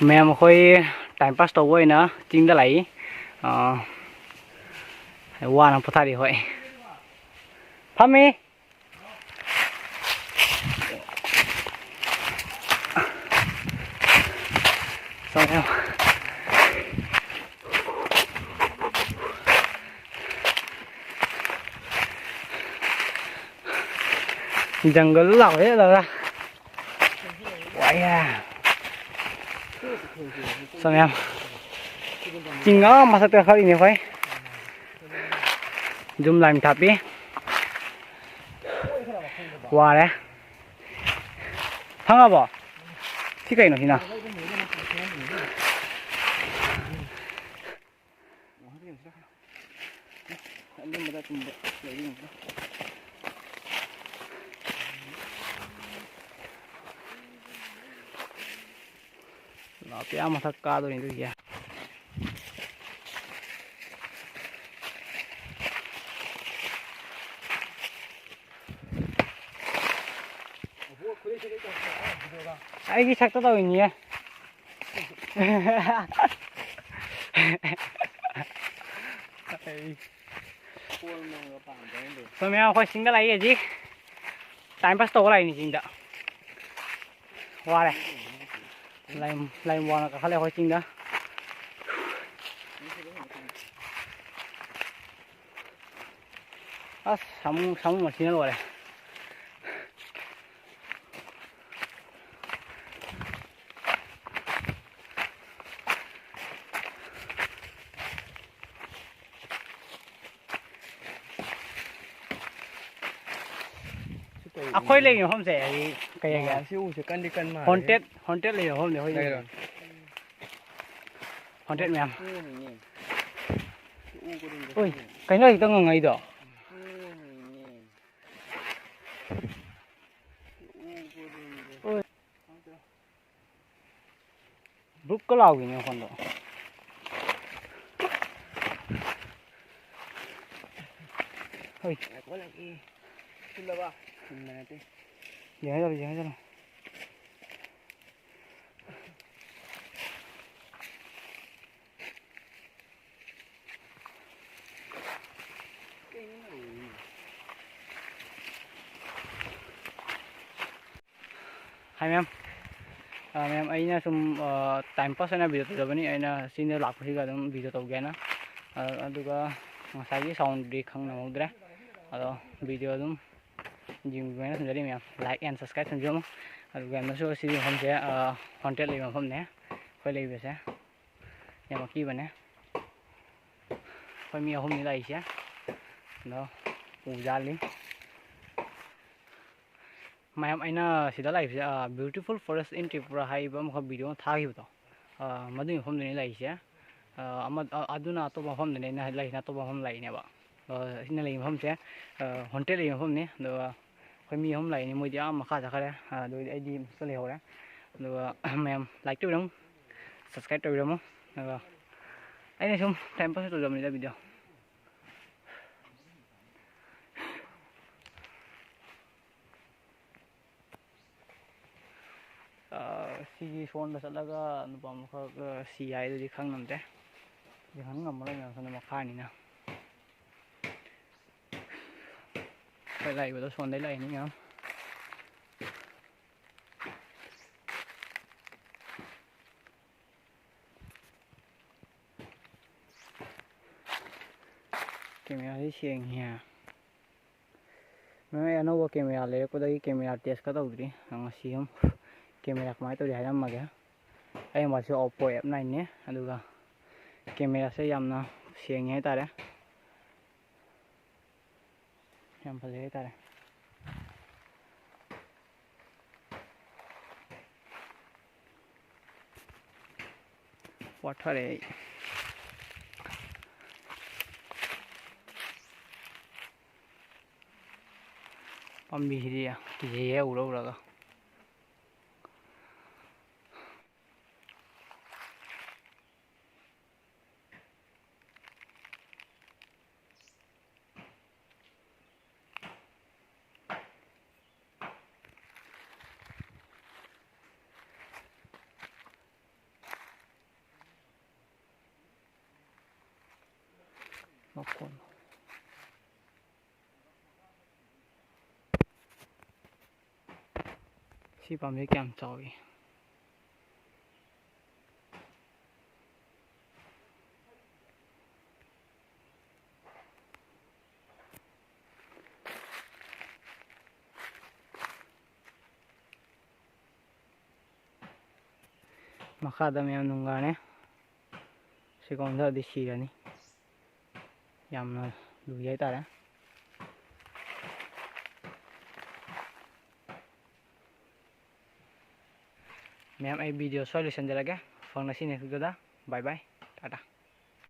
Ma'am अखोई time pass तब ना चिंग लाई वाना पथारी हई फमी जंगल लावे दादा वाया समय चिंगा मसा ते खरी ने भाई जुम लाइन थापी वारे फंगाबो ठीक है ना Tapi amat kado itu ya. Ai cái sắc tao ini ya. समय khoai singa lai ya ji. Time pass to lai ni singa. Wah le. Lai buana ka khale khoai singa. As samu machin lo le. Akhoi le hôm sẽ cái cái siêu sẽ cân đi cân mà haunted le hôm để đây rồi haunted mềm ôi cái này tao ngay đó ôi bút có lau gì nhỉ con đó ôi có là cái xin lỗi dễ rồi hai em ấy nha sum time pass na video tụi bani ai na senior lạc khi cái video tụi cái na aduga ngasai sound di khang na mudra ado video dum jing bana sendiri em like and subscribe sendiri aduga masu si hom se content le hom ne khoi le be se ya ma ki bane khoi mi hom ni lai se đó ujali ma'am अना सिदा लाइफसे beautiful forest इन त्रिपुरा है video थाखिबो मदुई मफमदनि लाइसे अदुना अतोप मफमदनि लाइना अतोप मफम लाइनेबा सिना लई मफमसे haunted लई मफमनि अदुगा खoi मी हम लाइने मोइदि मखा जाखरे अदुदि आइदि मस्त लेहरे अदुगा मैम लाइक तोबिरम सब्सक्राइब तोबिरम अदुगा आइना सम टाइम पास तोजमनि दा वीडियो सिगी फोन चलगा नुपम ख सी आई दि खंग नमते दिहन ngमला मैम सन मखानि ना phải lại vào đó xoắn đấy lại nữa nhá camera đi xiềng nha mấy anh nó camera lấy có đây camera test cái đầu đi hàng xiêm camera máy tôi để làm mà kìa em mà sẽ Oppo F9 nhé được không camera sẽ làm nào xiềng nhé ta đấy em phải lấy ta đây water đấy pambi gì à gì ủ đâu rồi ꯃꯈꯣꯟ ꯁꯤ ꯄꯥꯝꯕꯤ ꯀꯌꯥꯝ ꯆꯥꯎꯏ ꯃꯈꯥꯗ ꯃꯌꯥꯝ ꯅꯨꯡꯒꯥꯅꯦ ꯁꯤꯒꯣꯝꯗꯗꯤ ꯁꯤꯔꯅꯤ ꯌꯥꯝꯅ ꯂꯨꯏ ꯍꯥꯏꯇꯥꯔꯦ मैम आई वीडियो सॉल्यूशन जरा फंगसी नेक्स्ट बाय बाय टाटा।